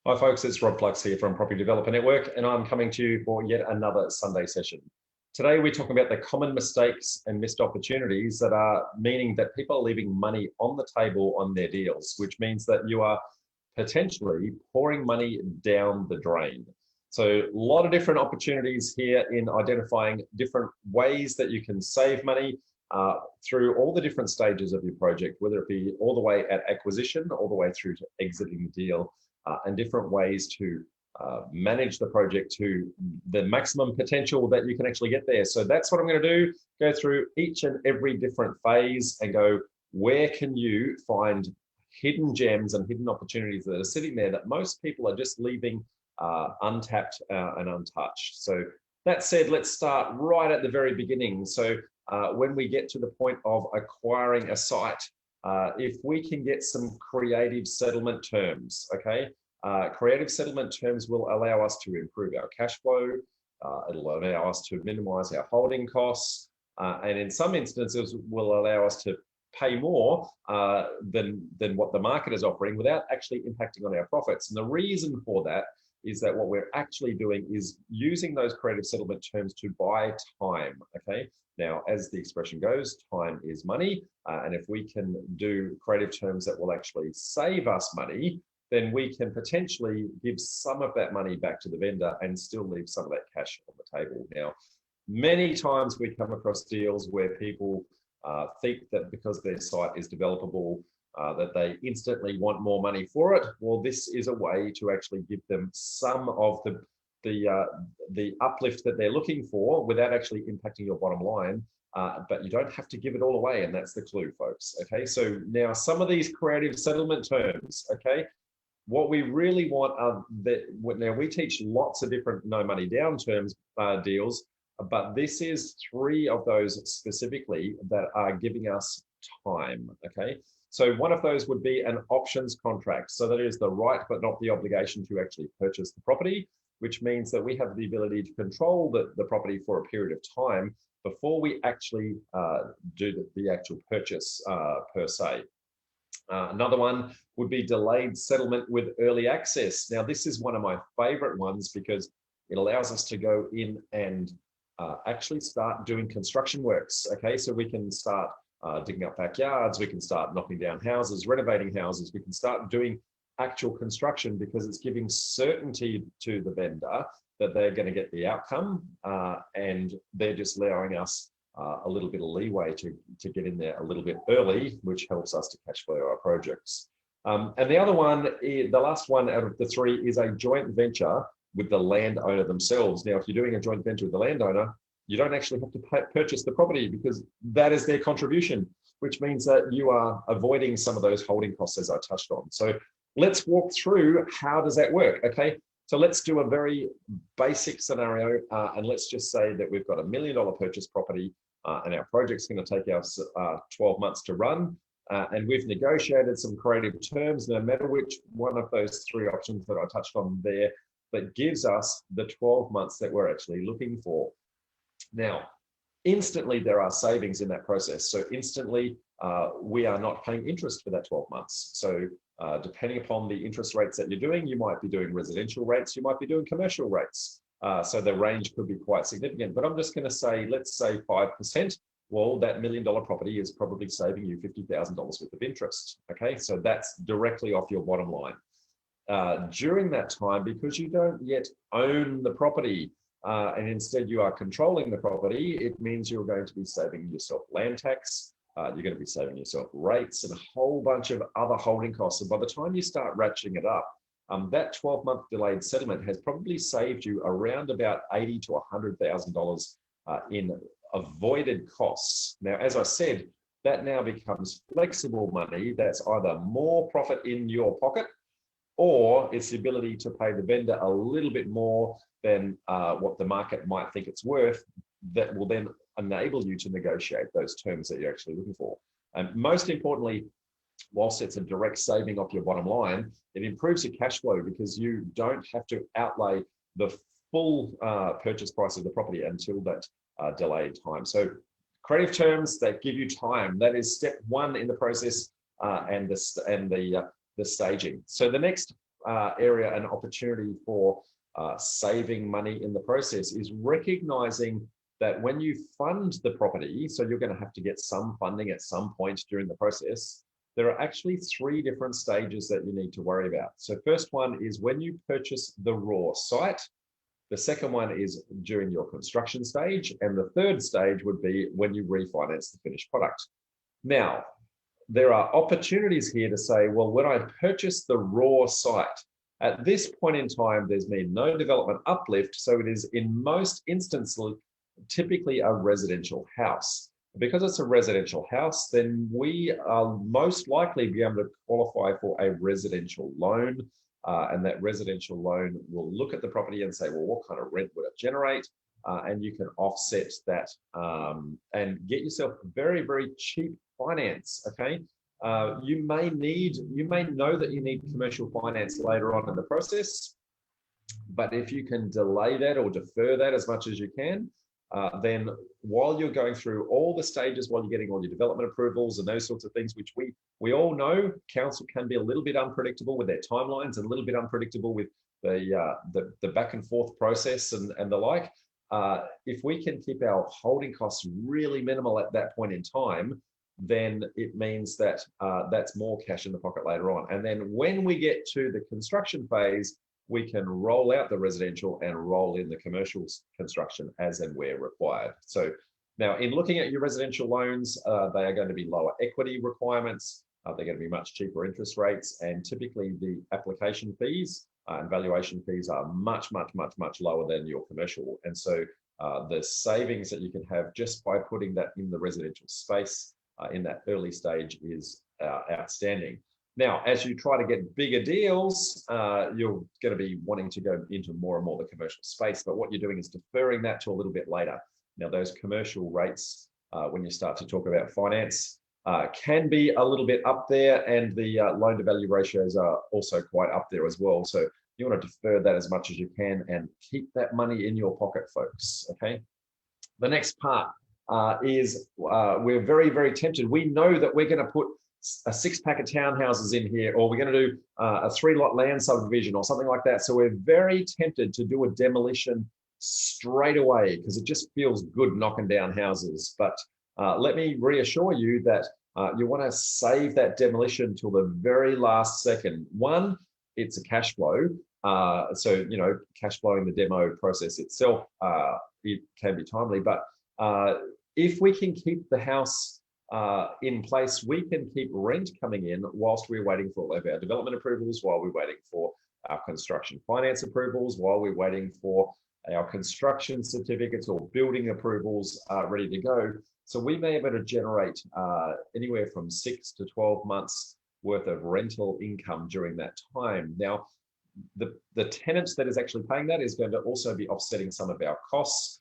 Hi folks, it's Rob Flux here from Property Developer Network, and I'm coming to you for yet another Sunday session. Today we're talking about the common mistakes and missed opportunities that are meaning that people are leaving money on the table on their deals, which means that you are potentially pouring money down the drain. So a lot of different opportunities here in identifying different ways that you can save money through all the different stages of your project, whether it be all the way at acquisition, all the way through to exiting the deal. And different ways to manage the project to the maximum potential that you can actually get there. So that's what I'm going to do, go through each and every different phase and go, where can you find hidden gems and hidden opportunities that are sitting there that most people are just leaving untapped and untouched. So that said, let's start right at the very beginning. So when we get to the point of acquiring a site, if we can get some creative settlement terms, okay? Creative settlement terms will allow us to improve our cash flow. It'll allow us to minimize our holding costs. And in some instances, will allow us to pay more than what the market is offering without actually impacting on our profits. And the reason for that is that what we're actually doing is using those creative settlement terms to buy time, okay? Now, as the expression goes, time is money. And if we can do creative terms that will actually save us money, then we can potentially give some of that money back to the vendor and still leave some of that cash on the table. Now, many times we come across deals where people think that because their site is developable, that they instantly want more money for it. Well, this is a way to actually give them some of the uplift that they're looking for without actually impacting your bottom line. But you don't have to give it all away, and that's the clue, folks. Okay, so now some of these creative settlement terms, okay, what we really want are that now we teach lots of different no money down terms deals, but this is 3 of those specifically that are giving us time. Okay, so one of those would be an options contract. So that is the right but not the obligation to actually purchase the property, which means that we have the ability to control the property for a period of time before we actually do the actual purchase per se. Another one would be delayed settlement with early access. Now, this is one of my favorite ones because it allows us to go in and actually start doing construction works. Okay, so we can start digging up backyards, we can start knocking down houses, renovating houses, we can start doing actual construction because it's giving certainty to the vendor that they're going to get the outcome, and they're just allowing us a little bit of leeway to get in there a little bit early, which helps us to cash flow our projects. And the other one, the last one out of the 3, is a joint venture with the landowner themselves. Now, if you're doing a joint venture with the landowner, you don't actually have to purchase the property because that is their contribution, which means that you are avoiding some of those holding costs as I touched on. So let's walk through how does that work, okay? So let's do a very basic scenario, and let's just say that we've got $1 million purchase property, and our project's going to take us 12 months to run, and we've negotiated some creative terms, no matter which one of those 3 options that I touched on there, that gives us the 12 months that we're actually looking for. Now, instantly there are savings in that process. So instantly we are not paying interest for that 12 months. So depending upon the interest rates that you're doing, you might be doing residential rates, you might be doing commercial rates. So the range could be quite significant, but I'm just going to say, let's say 5%. Well, that $1 million property is probably saving you $50,000 worth of interest. Okay, so that's directly off your bottom line. During that time, because you don't yet own the property, and instead you are controlling the property, it means you're going to be saving yourself land tax, you're going to be saving yourself rates and a whole bunch of other holding costs. And by the time you start ratcheting it up, that 12-month delayed settlement has probably saved you around about $80,000 to $100,000 in avoided costs. Now, as I said, that now becomes flexible money that's either more profit in your pocket, or it's the ability to pay the vendor a little bit more than what the market might think it's worth, that will then enable you to negotiate those terms that you're actually looking for. And most importantly, whilst it's a direct saving off your bottom line, it improves your cash flow because you don't have to outlay the full purchase price of the property until that delayed time. So creative terms that give you time, that is step 1 in the process, and the staging. So the next area and opportunity for saving money in the process is recognizing that when you fund the property, so you're going to have to get some funding at some point during the process, there are actually 3 different stages that you need to worry about. So first one is when you purchase the raw site. The second one is during your construction stage. And the third stage would be when you refinance the finished product. Now, there are opportunities here to say, well, when I purchase the raw site, at this point in time, there's been no development uplift. So it is in most instances, typically a residential house. Because it's a residential house, then we are most likely be able to qualify for a residential loan. And that residential loan will look at the property and say, well, what kind of rent would it generate? And you can offset that and get yourself very, very cheap finance, okay? You may know that you need commercial finance later on in the process, but if you can delay that or defer that as much as you can, then while you're going through all the stages, while you're getting all your development approvals and those sorts of things, which we all know, council can be a little bit unpredictable with their timelines and a little bit unpredictable with the back and forth process and the like. If we can keep our holding costs really minimal at that point in time, then it means that that's more cash in the pocket later on. And then when we get to the construction phase, we can roll out the residential and roll in the commercial construction as and where required. So now in looking at your residential loans, they are going to be lower equity requirements. They're going to be much cheaper interest rates, and typically the application fees and valuation fees are much, much, much, much lower than your commercial. And so the savings that you can have just by putting that in the residential space in that early stage is outstanding. Now, as you try to get bigger deals, you're going to be wanting to go into more and more the commercial space, but what you're doing is deferring that to a little bit later. Now, those commercial rates, when you start to talk about finance, can be a little bit up there, and the loan to value ratios are also quite up there as well. So you want to defer that as much as you can and keep that money in your pocket, folks, okay? The next part is we're very, very tempted. We know that we're going to put a 6-pack of townhouses in here, or we're going to do a 3-lot land subdivision or something like that. So we're very tempted to do a demolition straight away because it just feels good knocking down houses. But let me reassure you that you want to save that demolition till the very last second. One, it's a cash flow. So, you know, cash flowing the demo process itself, it can be timely. But if we can keep the house in place, we can keep rent coming in whilst we're waiting for all of our development approvals, while we're waiting for our construction finance approvals, while we're waiting for our construction certificates or building approvals ready to go. So we may be able to generate anywhere from 6 to 12 months worth of rental income during that time. Now, the tenant that is actually paying that is going to also be offsetting some of our costs.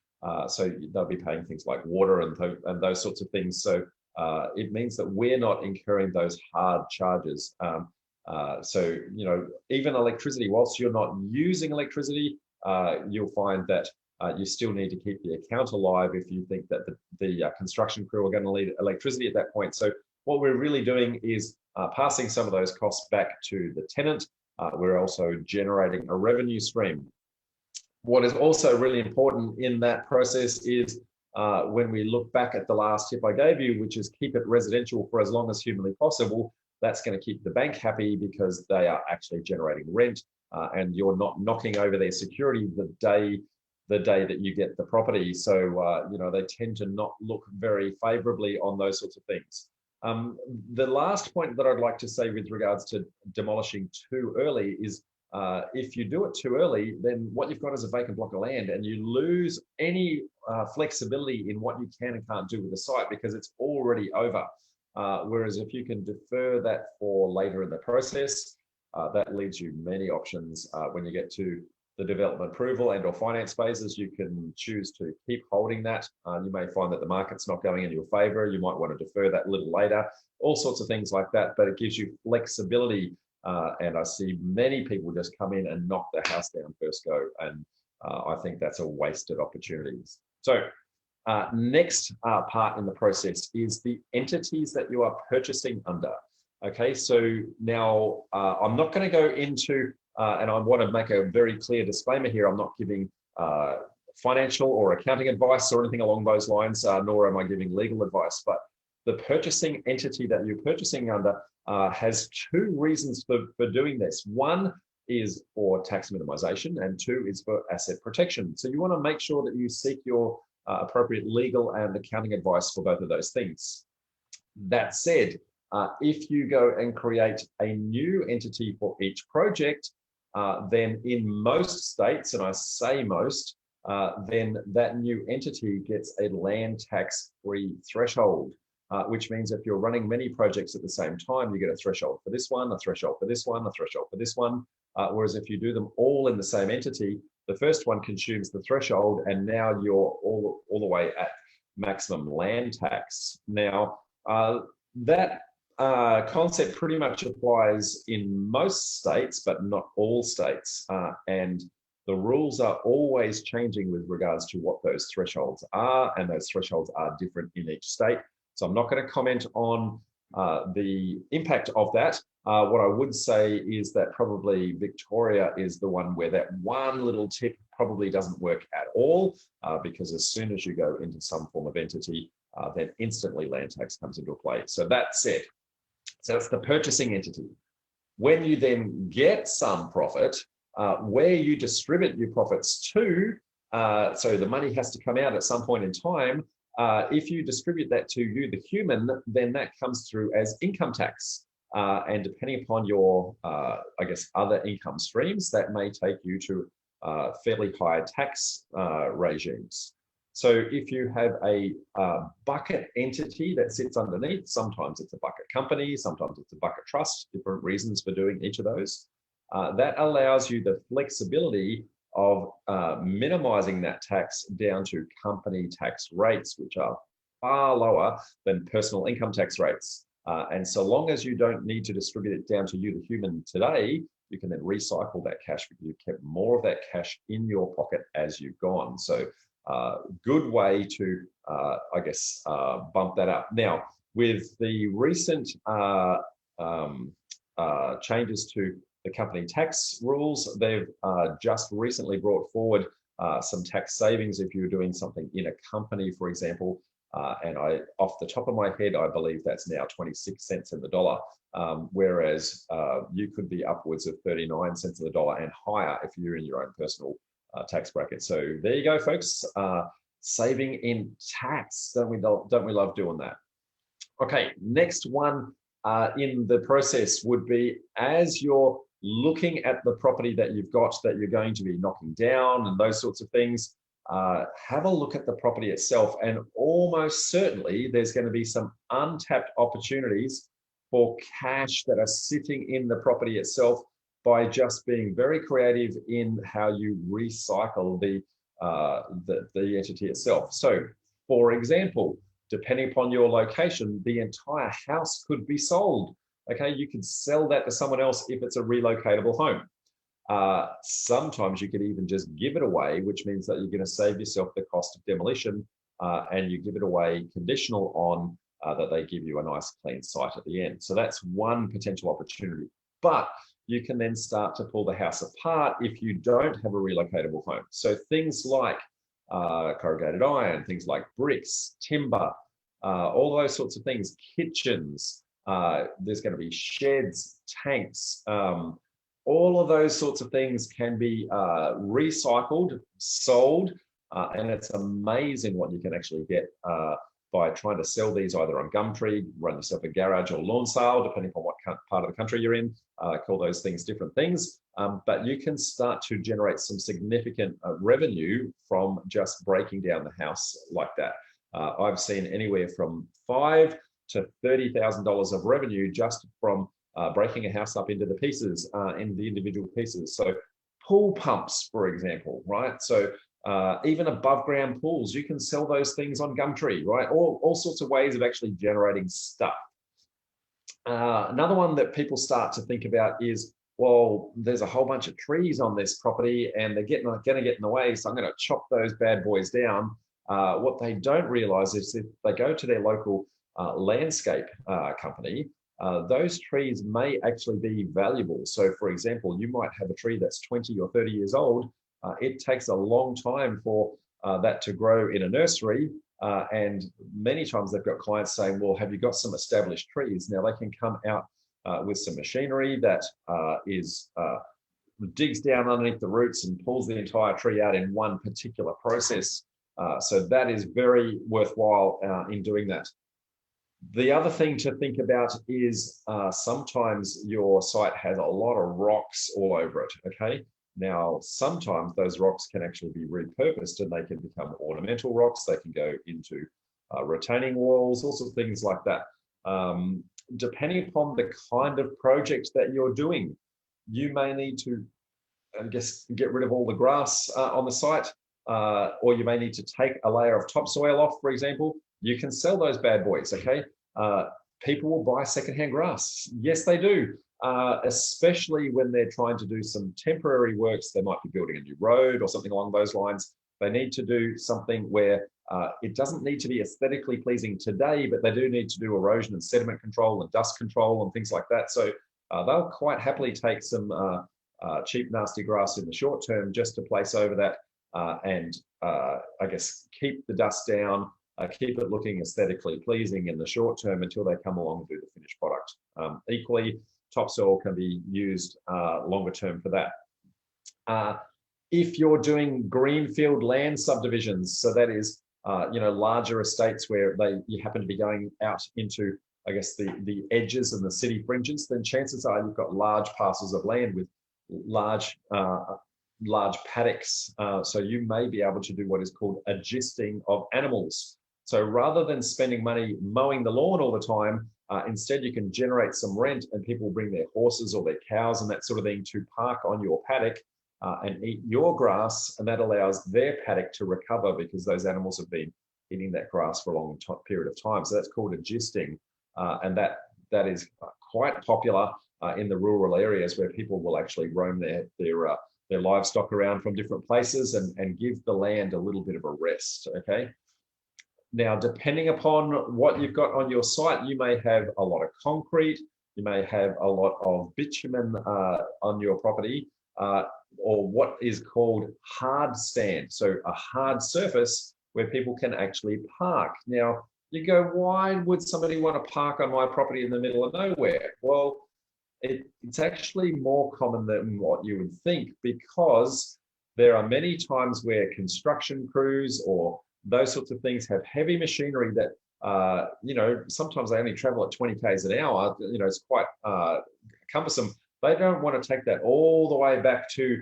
So they'll be paying things like water and those sorts of things. So it means that we're not incurring those hard charges. So, you know, even electricity, whilst you're not using electricity, you'll find that you still need to keep the account alive if you think that the construction crew are going to need electricity at that point. So what we're really doing is passing some of those costs back to the tenant. We're also generating a revenue stream. What is also really important in that process is when we look back at the last tip I gave you, which is keep it residential for as long as humanly possible. That's going to keep the bank happy because they are actually generating rent and you're not knocking over their security the day that you get the property. So, you know, they tend to not look very favorably on those sorts of things. The last point that I'd like to say with regards to demolishing too early is if you do it too early, then what you've got is a vacant block of land and you lose any flexibility in what you can and can't do with the site because it's already over. Whereas if you can defer that for later in the process, that leaves you many options when you get to the development approval and or finance phases. You can choose to keep holding that. You may find that the market's not going in your favor. You might want to defer that a little later, all sorts of things like that, but it gives you flexibility. And I see many people just come in and knock the house down first go. And I think that's a wasted opportunity. So next part in the process is the entities that you are purchasing under. Okay, so now I'm not going to go into and I want to make a very clear disclaimer here. I'm not giving financial or accounting advice or anything along those lines, nor am I giving legal advice, but the purchasing entity that you're purchasing under has two reasons for doing this. One is for tax minimization, and two is for asset protection. So you want to make sure that you seek your appropriate legal and accounting advice for both of those things. That said, if you go and create a new entity for each project, then in most states, and I say most, then that new entity gets a land tax-free threshold, which means if you're running many projects at the same time, you get a threshold for this one, a threshold for this one, a threshold for this one. Whereas if you do them all in the same entity, the first one consumes the threshold, and now you're all the way at maximum land tax. Now, that concept pretty much applies in most states, but not all states. And the rules are always changing with regards to what those thresholds are, and those thresholds are different in each state. So I'm not going to comment on the impact of that. What I would say is that probably Victoria is the one where that one little tip probably doesn't work at all, because as soon as you go into some form of entity, then instantly land tax comes into play. So that's it. So it's the purchasing entity. When you then get some profit, where you distribute your profits to, so the money has to come out at some point in time. If you distribute that to you, the human, then that comes through as income tax. And depending upon your, I guess, other income streams, that may take you to fairly high tax regimes. So if you have a bucket entity that sits underneath, sometimes it's a bucket company, sometimes it's a bucket trust, different reasons for doing each of those. That allows you the flexibility of minimizing that tax down to company tax rates, which are far lower than personal income tax rates. And so long as you don't need to distribute it down to you, the human, today, you can then recycle that cash because you've kept more of that cash in your pocket as you've gone. So good way to, I guess, bump that up. Now, with the recent changes to the company tax rules, they've just recently brought forward some tax savings if you're doing something in a company, for example. And off the top of my head, I believe that's now 26 cents in the dollar, whereas you could be upwards of 39 cents in the dollar and higher if you're in your own personal tax bracket. So there you go, folks. Saving in tax, don't we love doing that? Okay, next one in the process would be, as you're looking at the property that you've got that you're going to be knocking down and those sorts of things, have a look at the property itself, and almost certainly there's going to be some untapped opportunities for cash that are sitting in the property itself by just being very creative in how you recycle the entity itself. So, for example, depending upon your location, the entire house could be sold. Okay, you could sell that to someone else if it's a relocatable home. Sometimes you could even just give it away, which means that you're going to save yourself the cost of demolition, and you give it away conditional on that they give you a nice clean site at the end. So that's one potential opportunity. But you can then start to pull the house apart if you don't have a relocatable home. So things like corrugated iron, things like bricks, timber, all those sorts of things, kitchens, there's going to be sheds, tanks, all of those sorts of things can be recycled, sold, and it's amazing what you can actually get by trying to sell these either on Gumtree, run yourself a garage or lawn sale, depending on what part of the country you're in. Call those things different things, but you can start to generate some significant revenue from just breaking down the house like that. I've seen anywhere from $5,000 to $30,000 of revenue just from breaking a house up into the pieces, in the individual pieces. So pool pumps, for example, right? So even above ground pools, you can sell those things on Gumtree, right? All sorts of ways of actually generating stuff. Another one that people start to think about is, well, there's a whole bunch of trees on this property and they're going to get in the way, so I'm going to chop those bad boys down. What they don't realize is if they go to their local landscape company, those trees may actually be valuable. So for example, you might have a tree that's 20 or 30 years old. It takes a long time for that to grow in a nursery. And many times they've got clients saying, well, have you got some established trees? Now they can come out with some machinery that digs down underneath the roots and pulls the entire tree out in one particular process. So that is very worthwhile in doing that. The other thing to think about is sometimes your site has a lot of rocks all over it, okay? Now, sometimes those rocks can actually be repurposed and they can become ornamental rocks. They can go into retaining walls, all sorts of things like that. Depending upon the kind of project that you're doing, you may need to, I guess, get rid of all the grass on the site, or you may need to take a layer of topsoil off, for example. You can sell those bad boys, okay? People will buy secondhand grass. Yes, they do. Especially when they're trying to do some temporary works. They might be building a new road or something along those lines. They need to do something where it doesn't need to be aesthetically pleasing today, but they do need to do erosion and sediment control and dust control and things like that. So they'll quite happily take some cheap, nasty grass in the short term just to place over that and I guess keep the dust down, keep it looking aesthetically pleasing in the short term until they come along and do the finished product. Equally, topsoil can be used longer term for that. If you're doing greenfield land subdivisions, so that is, larger estates where you happen to be going out into, I guess, the edges and the city fringes, then chances are you've got large parcels of land with large paddocks. So you may be able to do what is called a gisting of animals. So rather than spending money mowing the lawn all the time, instead you can generate some rent and people bring their horses or their cows and that sort of thing to park on your paddock and eat your grass, and that allows their paddock to recover because those animals have been eating that grass for a long period of time. So that's called a gisting, and that is quite popular in the rural areas where people will actually roam their livestock around from different places and give the land a little bit of a rest, okay? Now, depending upon what you've got on your site, you may have a lot of concrete, you may have a lot of bitumen on your property, or what is called hard stand. So a hard surface where people can actually park. Now, you go, why would somebody want to park on my property in the middle of nowhere? Well, it's actually more common than what you would think, because there are many times where construction crews or those sorts of things have heavy machinery that, sometimes they only travel at 20 k's an hour. It's quite cumbersome. They don't want to take that all the way back to,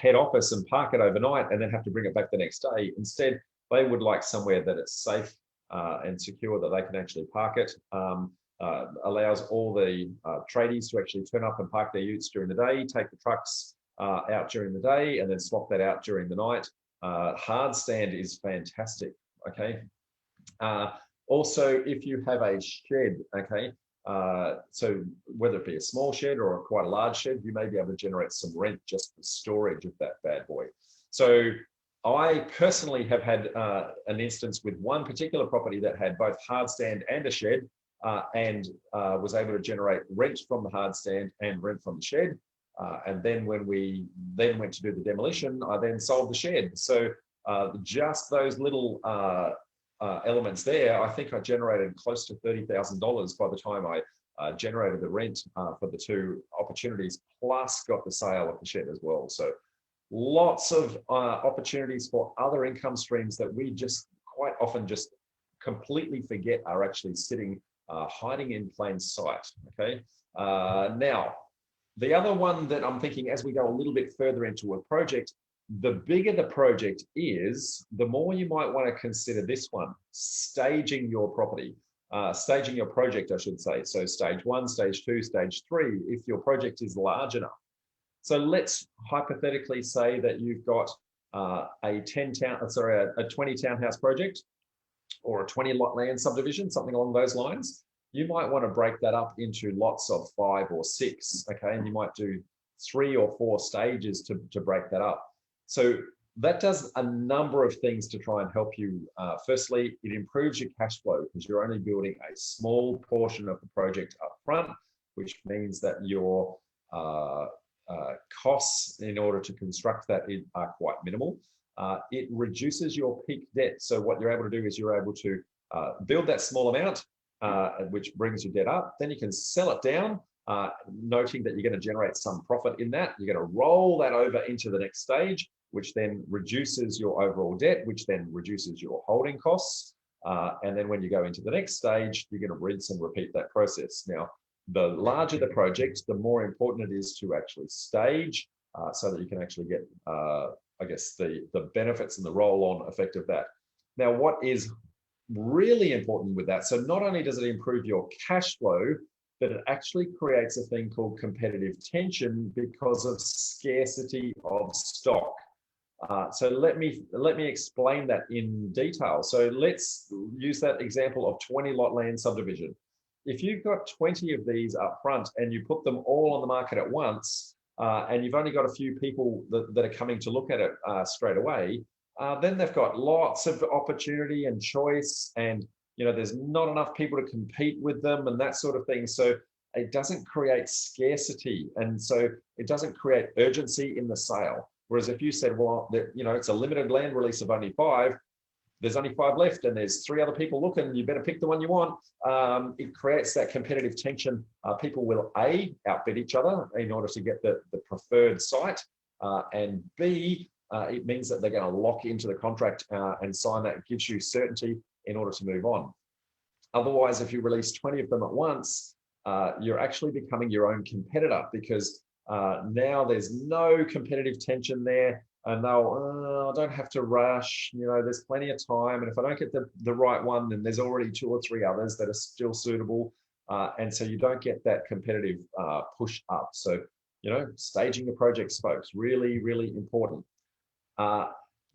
head office and park it overnight and then have to bring it back the next day. Instead, they would like somewhere that it's safe and secure that they can actually park it. Allows all the tradies to actually turn up and park their utes during the day, take the trucks out during the day, and then swap that out during the night. Hard stand is fantastic, okay? Also, if you have a shed, okay, so whether it be a small shed or quite a large shed, you may be able to generate some rent just for storage of that bad boy. So I personally have had an instance with one particular property that had both hard stand and a shed, and was able to generate rent from the hard stand and rent from the shed. And then when we then went to do the demolition, I then sold the shed. So just those little elements there, I think I generated close to $30,000 by the time I generated the rent for the two opportunities, plus got the sale of the shed as well. So lots of opportunities for other income streams that we just quite often just completely forget are actually sitting hiding in plain sight, okay? Now, the other one that I'm thinking as we go a little bit further into a project, the bigger the project is, the more you might want to consider this one, staging your property, staging your project, I should say. So stage 1, stage 2, stage 3, if your project is large enough. So let's hypothetically say that you've got a 20 townhouse project or a 20 lot land subdivision, something along those lines. You might want to break that up into lots of 5 or 6, okay? And you might do 3 or 4 stages to break that up. So that does a number of things to try and help you. Firstly, it improves your cash flow because you're only building a small portion of the project up front, which means that your costs in order to construct that are quite minimal. It reduces your peak debt. So what you're able to do is you're able to build that small amount, which brings your debt up. Then you can sell it down, noting that you're going to generate some profit in that. You're going to roll that over into the next stage, which then reduces your overall debt, which then reduces your holding costs. And then when you go into the next stage, you're going to rinse and repeat that process. Now, the larger the project, the more important it is to actually stage so that you can actually get, I guess, the benefits and the roll-on effect of that. Now, what is really important with that, so not only does it improve your cash flow, but it actually creates a thing called competitive tension because of scarcity of stock. So let me explain that in detail. So let's use that example of 20 lot land subdivision. If you've got 20 of these up front and you put them all on the market at once, and you've only got a few people that are coming to look at it straight away, then they've got lots of opportunity and choice, and there's not enough people to compete with them and that sort of thing. So it doesn't create scarcity, and so it doesn't create urgency in the sale. Whereas if you said, well, it's a limited land release of only 5, there's only 5 left and there's 3 other people looking, you better pick the one you want. It creates that competitive tension. People will A, outbid each other in order to get the preferred site, and B, it means that they're going to lock into the contract and sign that. It gives you certainty in order to move on. Otherwise, if you release 20 of them at once, you're actually becoming your own competitor, because now there's no competitive tension there, and I don't have to rush, there's plenty of time, and if I don't get the right one, then there's already 2 or 3 others that are still suitable, and so you don't get that competitive push up. So, staging the projects, folks, really, really important.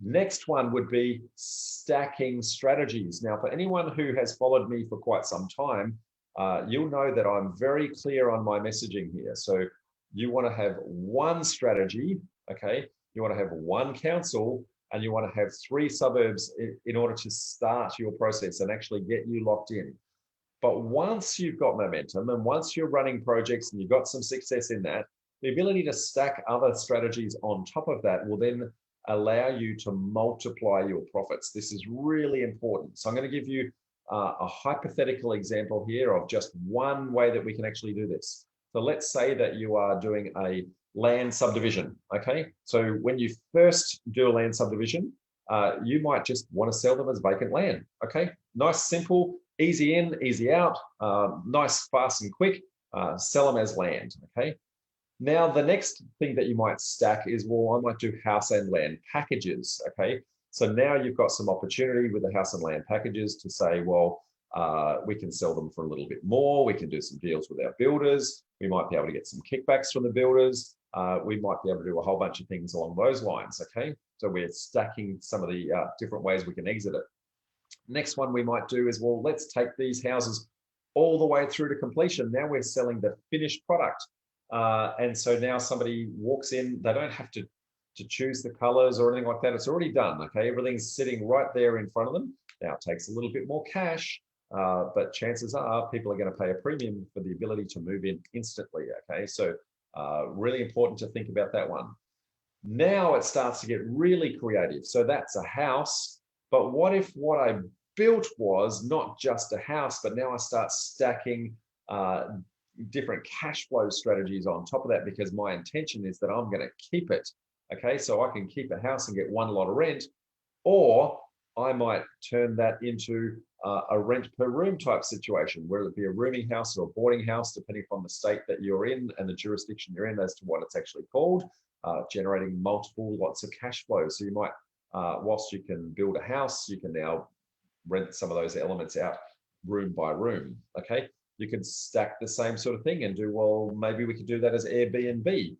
Next one would be stacking strategies. Now, for anyone who has followed me for quite some time, you'll know that I'm very clear on my messaging here. So you want to have one strategy, okay? You want to have one council, and you want to have 3 suburbs in order to start your process and actually get you locked in. But once you've got momentum and once you're running projects and you've got some success in that, the ability to stack other strategies on top of that will then allow you to multiply your profits. This is really important. So I'm going to give you a hypothetical example here of just one way that we can actually do this. So let's say that you are doing a land subdivision, okay? So when you first do a land subdivision, you might just want to sell them as vacant land, okay? Nice, simple, easy in, easy out, nice, fast and quick, sell them as land, okay? Now, the next thing that you might stack is, well, I might do house and land packages, okay? So now you've got some opportunity with the house and land packages to say, well, we can sell them for a little bit more. We can do some deals with our builders. We might be able to get some kickbacks from the builders. We might be able to do a whole bunch of things along those lines, okay? So we're stacking some of the different ways we can exit it. Next one we might do is, well, let's take these houses all the way through to completion. Now we're selling the finished product. And so now somebody walks in, they don't have to choose the colors or anything like that. It's already done, okay? Everything's sitting right there in front of them. Now it takes a little bit more cash, but chances are people are going to pay a premium for the ability to move in instantly, okay? So really important to think about that one. Now it starts to get really creative. So that's a house, but what if what I built was not just a house, but now I start stacking different cash flow strategies on top of that, because my intention is that I'm going to keep it, okay? So I can keep a house and get 1 lot of rent, or I might turn that into a rent per room type situation, where it be a rooming house or a boarding house, depending upon the state that you're in and the jurisdiction you're in as to what it's actually called, generating multiple lots of cash flow. So you might, whilst you can build a house, you can now rent some of those elements out room by room, okay? You can stack the same sort of thing and do, well, maybe we could do that as Airbnb,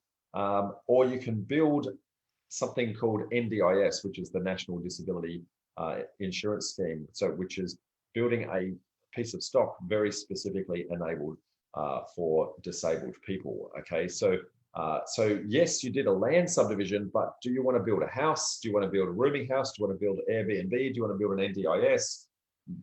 or you can build something called NDIS, which is the National Disability Insurance Scheme, so which is building a piece of stock very specifically enabled for disabled people, okay? So So yes, you did a land subdivision, but do you want to build a house? Do you want to build a rooming house? Do you want to build Airbnb? Do you want to build an NDIS?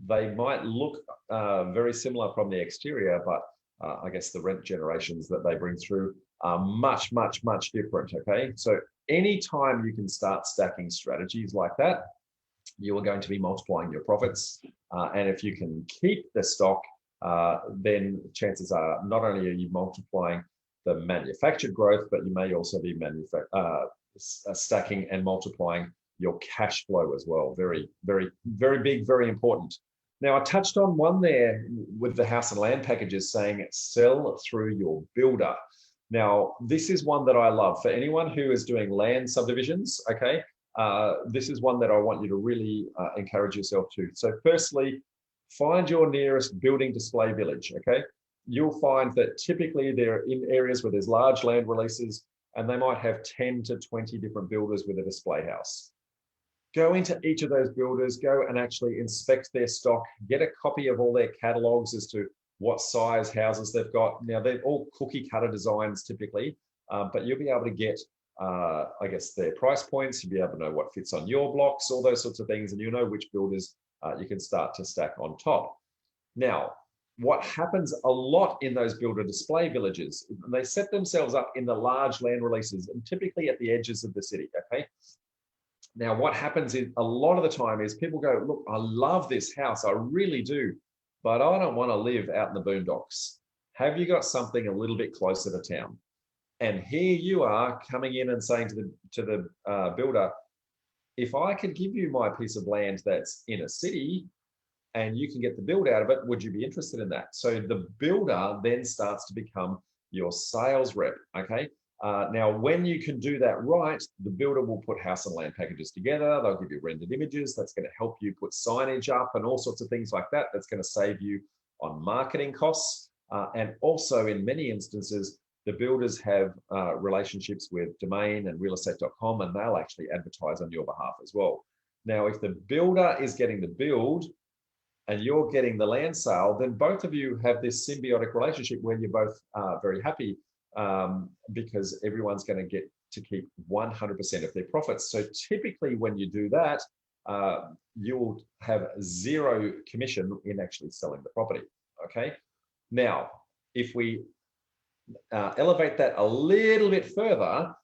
They might look very similar from the exterior, but I guess the rent generations that they bring through are much, much, much different, okay? So anytime you can start stacking strategies like that, you are going to be multiplying your profits. And if you can keep the stock, then chances are not only are you multiplying the manufactured growth, but you may also be stacking and multiplying your cash flow as well. Very, very, very big, very important. Now, I touched on one there with the house and land packages saying sell through your builder. Now, this is one that I love for anyone who is doing land subdivisions, okay? This is one that I want you to really encourage yourself to. So firstly, find your nearest building display village, okay? You'll find that typically they're in areas where there's large land releases and they might have 10 to 20 different builders with a display house. Go into each of those builders, go and actually inspect their stock, get a copy of all their catalogs as to what size houses they've got. Now, they're all cookie cutter designs typically, but you'll be able to get, I guess, their price points. You'll be able to know what fits on your blocks, all those sorts of things, and you'll know which builders you can start to stack on top. Now, what happens a lot in those builder display villages, they set themselves up in the large land releases and typically at the edges of the city, okay? Now, what happens is a lot of the time is people go, look, I love this house, I really do, but I don't want to live out in the boondocks. Have you got something a little bit closer to town? And here you are coming in and saying to the builder, if I could give you my piece of land that's in a city and you can get the build out of it, would you be interested in that? So the builder then starts to become your sales rep, okay? Now, when you can do that right, the builder will put house and land packages together. They'll give you rendered images. That's going to help you put signage up and all sorts of things like that. That's going to save you on marketing costs. And also in many instances, the builders have relationships with Domain and realestate.com, and they'll actually advertise on your behalf as well. Now, if the builder is getting the build and you're getting the land sale, then both of you have this symbiotic relationship where you're both very happy because everyone's going to get to keep 100% of their profits. So typically when you do that, you'll have zero commission in actually selling the property, okay? Now, if we elevate that a little bit further,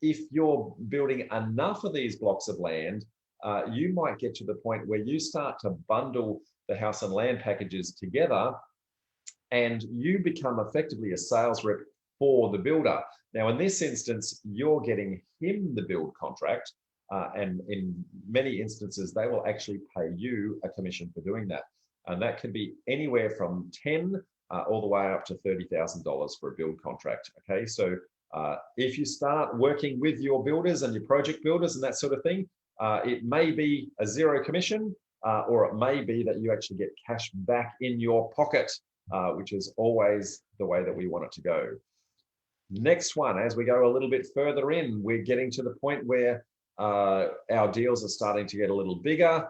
if you're building enough of these blocks of land, you might get to the point where you start to bundle the house and land packages together and you become effectively a sales rep for the builder. Now, in this instance, you're getting him the build contract, and in many instances, they will actually pay you a commission for doing that. And that can be anywhere from 10 all the way up to $30,000 for a build contract, okay? So if you start working with your builders and your project builders and that sort of thing, it may be a zero commission, or it may be that you actually get cash back in your pocket, which is always the way that we want it to go. Next one, as we go a little bit further in, we're getting to the point where our deals are starting to get a little bigger.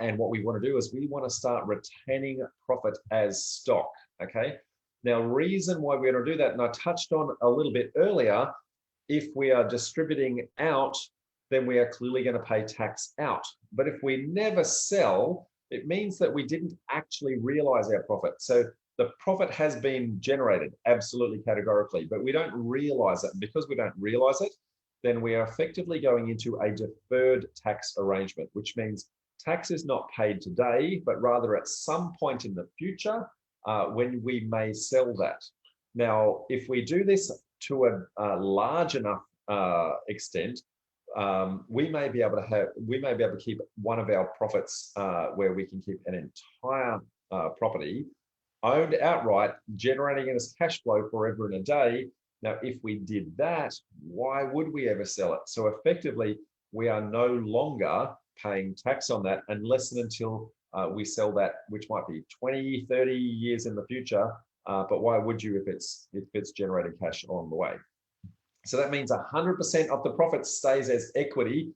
And what we want to do is we want to start retaining profit as stock, okay? Now, reason why we're going to do that, and I touched on a little bit earlier, if we are distributing out, then we are clearly going to pay tax out. But if we never sell, it means that we didn't actually realize our profit. So the profit has been generated, absolutely categorically, but we don't realize it. And because we don't realize it, then we are effectively going into a deferred tax arrangement, which means tax is not paid today, but rather at some point in the future when we may sell that. Now, if we do this to a large enough extent, we may be able to keep one of our profits where we can keep an entire property owned outright, generating us cash flow forever and a day. Now, if we did that, why would we ever sell it? So effectively, we are no longer paying tax on that unless and until we sell that, which might be 20, 30 years in the future. But why would you if it's generating cash along the way? So that means 100% of the profit stays as equity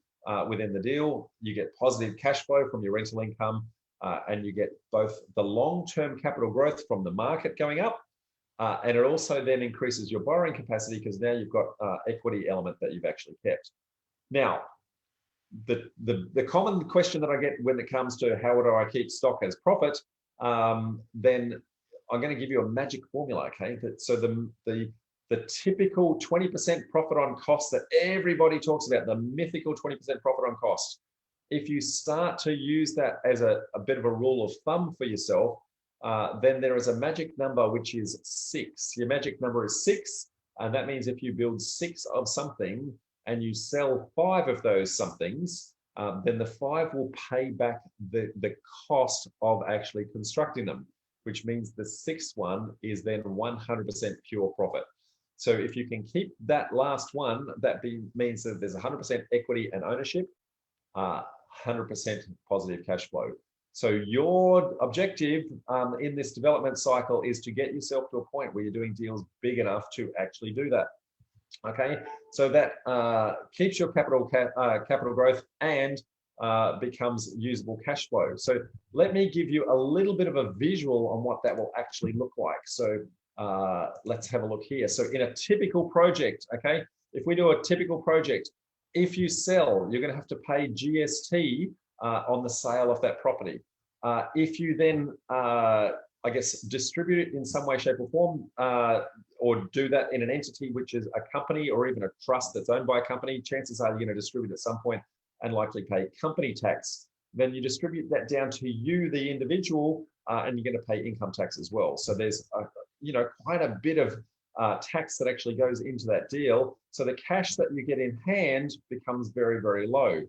within the deal. You get positive cash flow from your rental income, and you get both the long-term capital growth from the market going up, And it also then increases your borrowing capacity because now you've got equity element that you've actually kept. Now, the common question that I get when it comes to how do I keep stock as profit, then I'm going to give you a magic formula, okay? So the typical 20% profit on cost that everybody talks about, the mythical 20% profit on cost, if you start to use that as a bit of a rule of thumb for yourself, then there is a magic number, which is 6. Your magic number is 6, and that means if you build 6 of something and you sell 5 of those somethings, then the 5 will pay back the cost of actually constructing them, which means the 6th one is then 100% pure profit. So if you can keep that last one, that means that there's 100% equity and ownership, 100% positive cash flow. So your objective in this development cycle is to get yourself to a point where you're doing deals big enough to actually do that. Okay, so that keeps your capital growth and becomes usable cash flow. So let me give you a little bit of a visual on what that will actually look like. So let's have a look here. So in a typical project, okay, if we do a typical project, if you sell, you're going to have to pay GST on the sale of that property. If you then, I guess, distribute it in some way, shape, or form, or do that in an entity which is a company or even a trust that's owned by a company, chances are you're going to distribute at some point and likely pay company tax. Then you distribute that down to you, the individual, and you're going to pay income tax as well. So there's, quite a bit of tax that actually goes into that deal. So the cash that you get in hand becomes very, very low.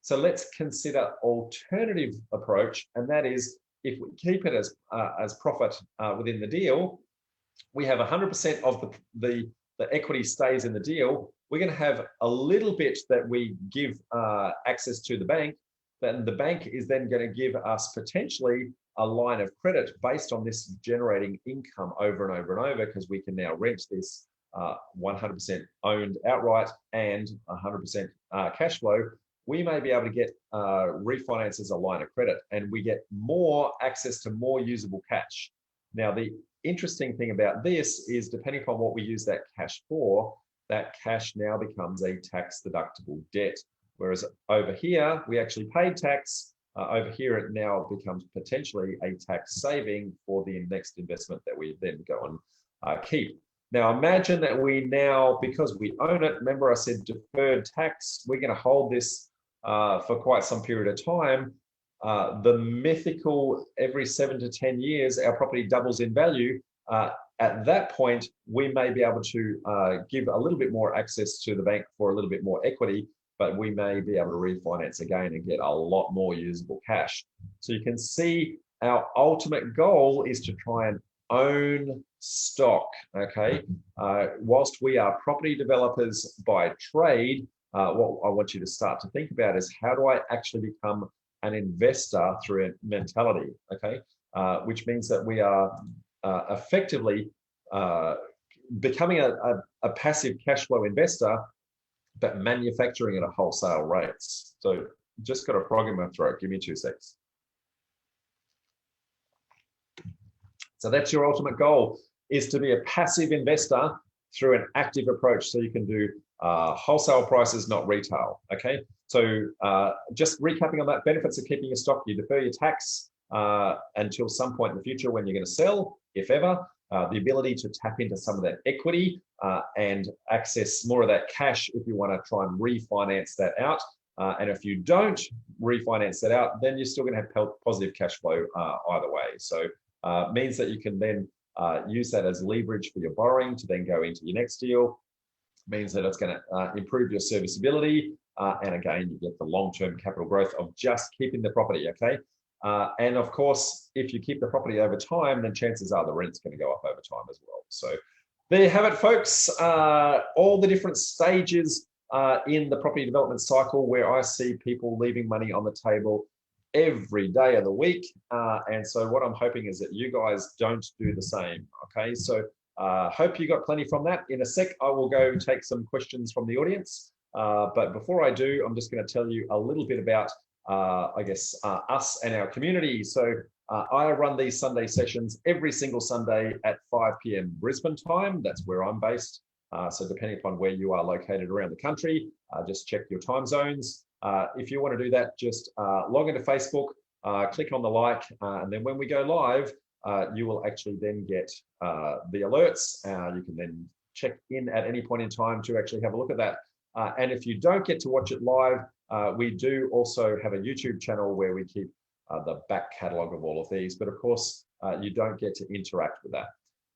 So let's consider alternative approach, and that is if we keep it as profit within the deal, we have 100% of the equity stays in the deal. We're going to have a little bit that we give access to the bank. Then the bank is then going to give us potentially a line of credit based on this generating income over and over and over, because we can now rent this 100% owned outright and 100% cash flow. We may be able to get refinance as a line of credit, and we get more access to more usable cash. Now, the interesting thing about this is, depending upon what we use that cash for, that cash now becomes a tax deductible debt. Whereas over here, we actually paid tax. Over here, it now becomes potentially a tax saving for the next investment that we then go and keep. Now, imagine that we now, because we own it, remember I said deferred tax, we're going to hold this for quite some period of time. The mythical every 7 to 10 years, our property doubles in value. At that point, we may be able to give a little bit more access to the bank for a little bit more equity, but we may be able to refinance again and get a lot more usable cash. So you can see our ultimate goal is to try and own stock, okay? Whilst we are property developers by trade, what I want you to start to think about is, how do I actually become an investor through a mentality, okay? Which means that we are effectively becoming a passive cash flow investor, but manufacturing at a wholesale rates. So just got a frog in my throat. Give me 2 seconds. So that's your ultimate goal, is to be a passive investor through an active approach. So you can do wholesale prices, not retail. Okay. So just recapping on that, benefits of keeping your stock: you defer your tax until some point in the future when you're going to sell, if ever. The ability to tap into some of that equity and access more of that cash if you want to try and refinance that out. And if you don't refinance that out, then you're still going to have positive cash flow either way. So means that you can then use that as leverage for your borrowing to then go into your next deal. Means that it's going to improve your serviceability. And again, you get the long-term capital growth of just keeping the property, okay? And of course, if you keep the property over time, then chances are the rent's going to go up over time as well. So there you have it, folks. All the different stages in the property development cycle where I see people leaving money on the table every day of the week. And so what I'm hoping is that you guys don't do the same, okay? So hope you got plenty from that. In a sec, I will go take some questions from the audience. But before I do, I'm just going to tell you a little bit about I guess us and our community. So I run these Sunday sessions every single Sunday at 5 p.m. Brisbane time. That's where I'm based. So depending upon where you are located around the country, just check your time zones. If you want to do that, just log into Facebook, click on the like, and then when we go live, you will actually then get the alerts. You can then check in at any point in time to actually have a look at that. And if you don't get to watch it live, we do also have a YouTube channel where we keep the back catalogue of all of these. But of course, you don't get to interact with that.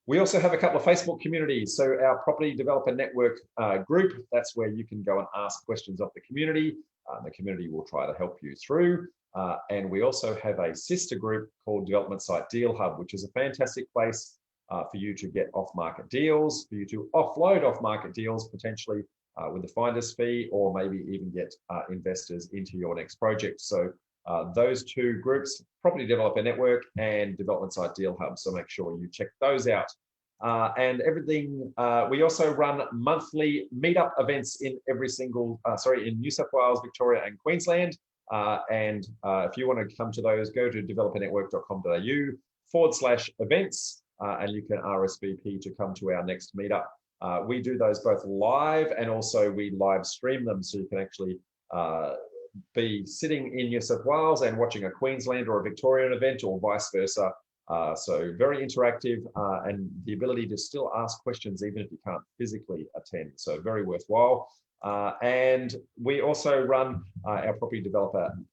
We also have a couple of Facebook communities. So our Property Developer Network group, that's where you can go and ask questions of the community. The community will try to help you through. And we also have a sister group called Development Site Deal Hub, which is a fantastic place for you to get off-market deals, for you to offload off-market deals, potentially with a finder's fee, or maybe even get investors into your next project. So those two groups, Property Developer Network and Development Site Deal Hub. So make sure you check those out. And everything, we also run monthly meetup events in every single, in New South Wales, Victoria and Queensland. And if you want to come to those, go to developernetwork.com.au/events, and you can RSVP to come to our next meetup. We do those both live, and also we live stream them, so you can actually be sitting in New South Wales and watching a Queensland or a Victorian event, or vice versa. So very interactive, and the ability to still ask questions even if you can't physically attend. So very worthwhile. And we also run our property development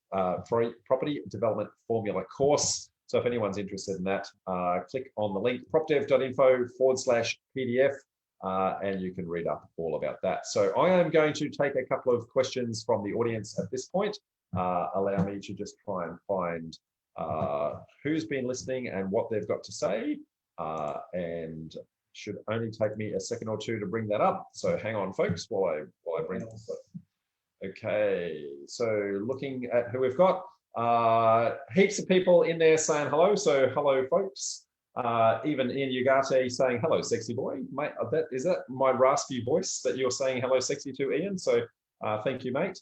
formula course. So if anyone's interested in that, click on the link propdev.info/PDF, and you can read up all about that. So I am going to take a couple of questions from the audience at this point. Allow me to just try and find who's been listening and what they've got to say, and should only take me a second or two to bring that up. So hang on, folks, while I bring it up. Okay, so looking at who we've got, heaps of people in there saying hello. So hello, folks. Even Ian Ugarte saying hello, sexy boy. Mate, is that my raspy voice that you're saying hello, sexy to, Ian? So thank you, mate.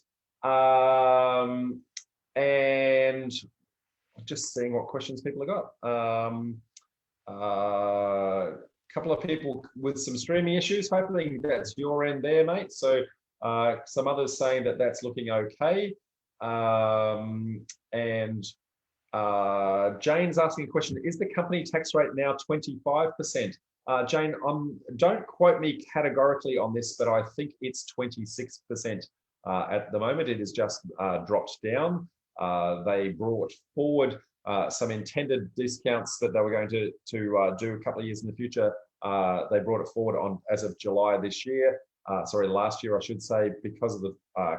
And just seeing what questions people have got. Couple of people with some streaming issues. Hopefully that's your end there, mate. So some others saying that that's looking okay. And Jane's asking a question: is the company tax rate now 25%? Jane, don't quote me categorically on this, but I think it's 26% at the moment. It has just dropped down. They brought forward some intended discounts that they were going to do a couple of years in the future. They brought it forward on as of July this year. Last year, I should say, because of the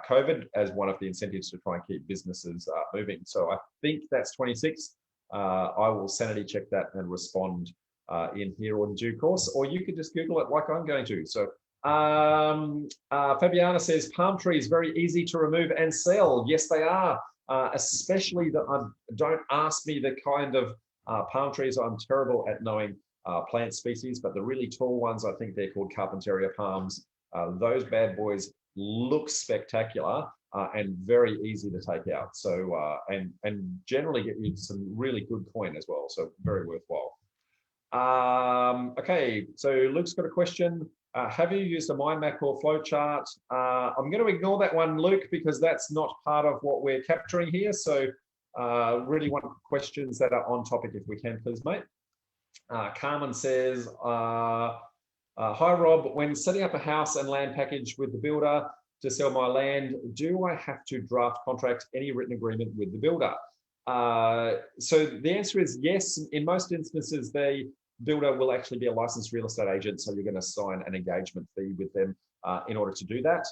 COVID as one of the incentives to try and keep businesses moving. So I think that's 26. I will sanity check that and respond in here or in due course, or you could just Google it like I'm going to. So Fabiana says, palm trees very easy to remove and sell. Yes, they are. Especially don't ask me the kind of palm trees. I'm terrible at knowing plant species, but the really tall ones, I think they're called Carpentaria palms. Those bad boys look spectacular and very easy to take out. So and generally get you some really good coin as well. So very worthwhile. Okay, so Luke's got a question. Have you used a mind map or flowchart? I'm going to ignore that one, Luke, because that's not part of what we're capturing here. So really want questions that are on topic if we can, please, mate. Carmen says, hi, Rob. When setting up a house and land package with the builder to sell my land, do I have to draft contract, any written agreement with the builder? So the answer is yes. In most instances, the builder will actually be a licensed real estate agent, so you're going to sign an engagement fee with them in order to do that.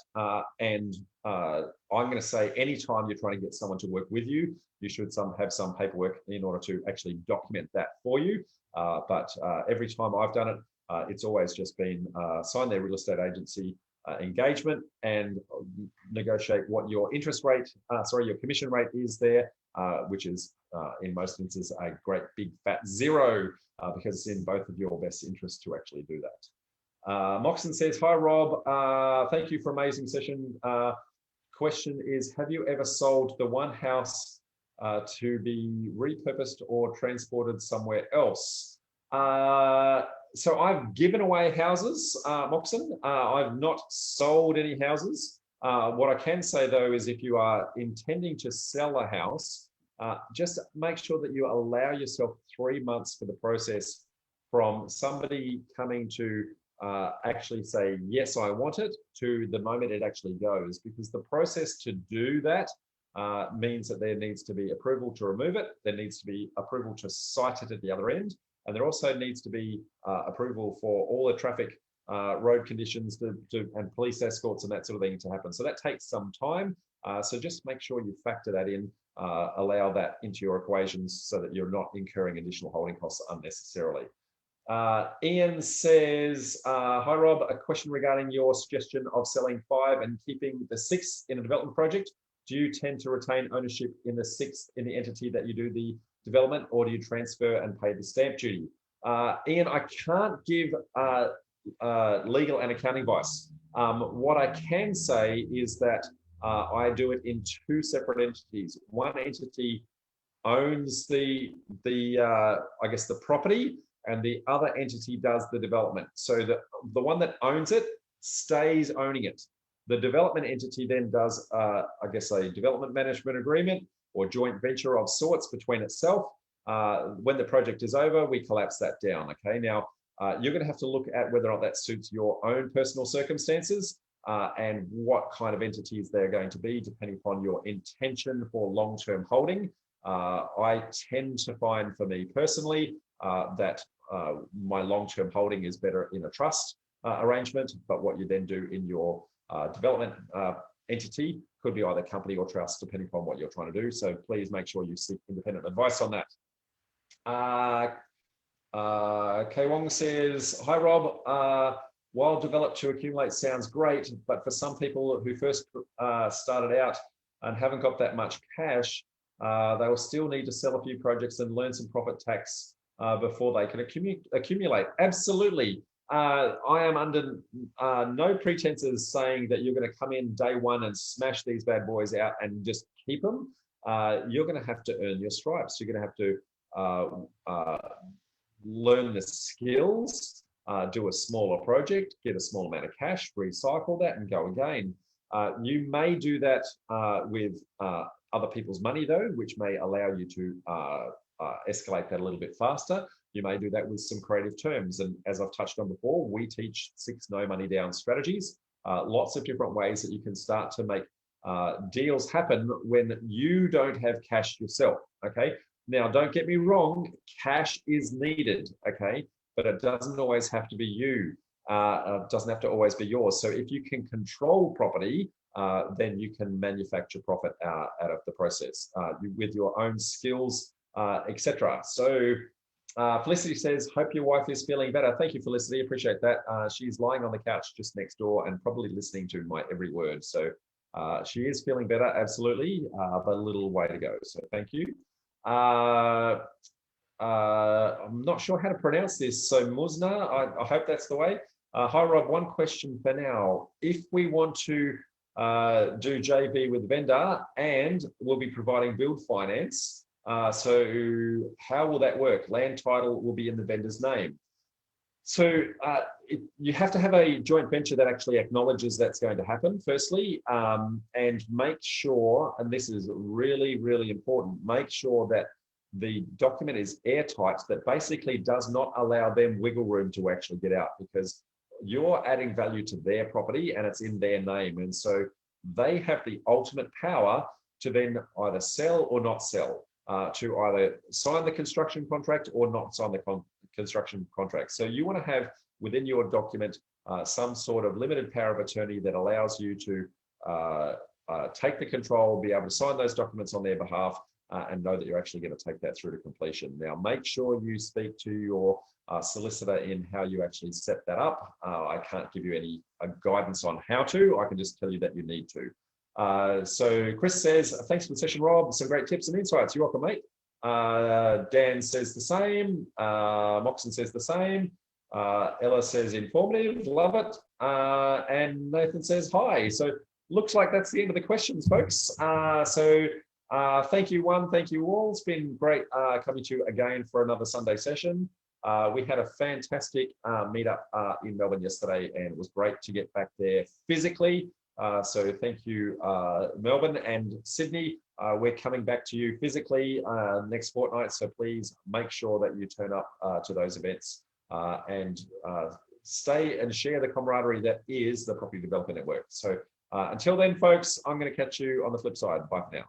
And I'm going to say anytime you're trying to get someone to work with you, you should have some paperwork in order to actually document that for you. But every time I've done it, it's always just been sign their real estate agency engagement and negotiate what your interest rate, your commission rate is there, which is in most instances a great big fat zero, because it's in both of your best interests to actually do that. Moxon says, hi, Rob. Thank you for an amazing session. Question is, have you ever sold the one house to be repurposed or transported somewhere else. So I've given away houses, Moxon. I've not sold any houses. What I can say though is if you are intending to sell a house, just make sure that you allow yourself 3 months for the process from somebody coming to actually say, yes, I want it, to the moment it actually goes, because the process to do that means that there needs to be approval to remove it. There needs to be approval to site it at the other end. And there also needs to be approval for all the traffic road conditions and police escorts and that sort of thing to happen. So that takes some time. So just make sure you factor that in, allow that into your equations so that you're not incurring additional holding costs unnecessarily. Ian says, hi Rob, a question regarding your suggestion of selling 5 and keeping the 6 in a development project. Do you tend to retain ownership in the 6 in the entity that you do the development, or do you transfer and pay the stamp duty? Ian, I can't give legal and accounting advice. What I can say is that I do it in 2 separate entities. One entity owns the I guess the property, and the other entity does the development. So the one that owns it stays owning it. The development entity then does, I guess, a development management agreement or joint venture of sorts between itself. When the project is over, we collapse that down. Okay, now you're going to have to look at whether or not that suits your own personal circumstances and what kind of entities they're going to be, depending upon your intention for long-term holding. I tend to find, for me personally, that my long-term holding is better in a trust arrangement, but what you then do in your development entity could be either company or trust, depending upon what you're trying to do. So please make sure you seek independent advice on that. Kay Wong says, hi Rob, while develop to accumulate sounds great, but for some people who first started out and haven't got that much cash, they will still need to sell a few projects and learn some profit tax before they can accumulate. Absolutely. I am under no pretenses saying that you're going to come in day one and smash these bad boys out and just keep them. You're going to have to earn your stripes. You're going to have to learn the skills, do a smaller project, get a small amount of cash, recycle that and go again. You may do that with other people's money though, which may allow you to escalate that a little bit faster. You may do that with some creative terms. And as I've touched on before, we teach 6 no money down strategies, lots of different ways that you can start to make deals happen when you don't have cash yourself, okay? Now, don't get me wrong, cash is needed, okay? But it doesn't always have to be you. It doesn't have to always be yours. So if you can control property, then you can manufacture profit out of the process with your own skills, etc. So Felicity says, hope your wife is feeling better. Thank you, Felicity. Appreciate that. She's lying on the couch just next door and probably listening to my every word. So she is feeling better, absolutely, but a little way to go. So thank you. I'm not sure how to pronounce this. So Muzna, I hope that's the way. Hi, Rob. One question for now. If we want to do JV with the vendor and we'll be providing build finance, so how will that work? Land title will be in the vendor's name. So you have to have a joint venture that actually acknowledges that's going to happen, firstly, and make sure, and this is really, really important, make sure that the document is airtight, that basically does not allow them wiggle room to actually get out, because you're adding value to their property and it's in their name. And so they have the ultimate power to then either sell or not sell, to either sign the construction contract or not sign the construction contract. So you want to have within your document some sort of limited power of attorney that allows you to take the control, be able to sign those documents on their behalf, and know that you're actually going to take that through to completion. Now, make sure you speak to your solicitor in how you actually set that up. I can't give you any guidance on how to. I can just tell you that you need to. So Chris says, thanks for the session, Rob. Some great tips and insights. You're welcome, mate. Dan says the same. Moxon says the same. Ella says informative, love it. And Nathan says hi. So looks like that's the end of the questions, folks. So Thank you, one. Thank you all. It's been great coming to you again for another Sunday session. We had a fantastic meetup in Melbourne yesterday, and it was great to get back there physically. So thank you, Melbourne and Sydney. We're coming back to you physically next fortnight, so please make sure that you turn up to those events and stay and share the camaraderie that is the Property Developer Network. So until then, folks, I'm going to catch you on the flip side. Bye for now.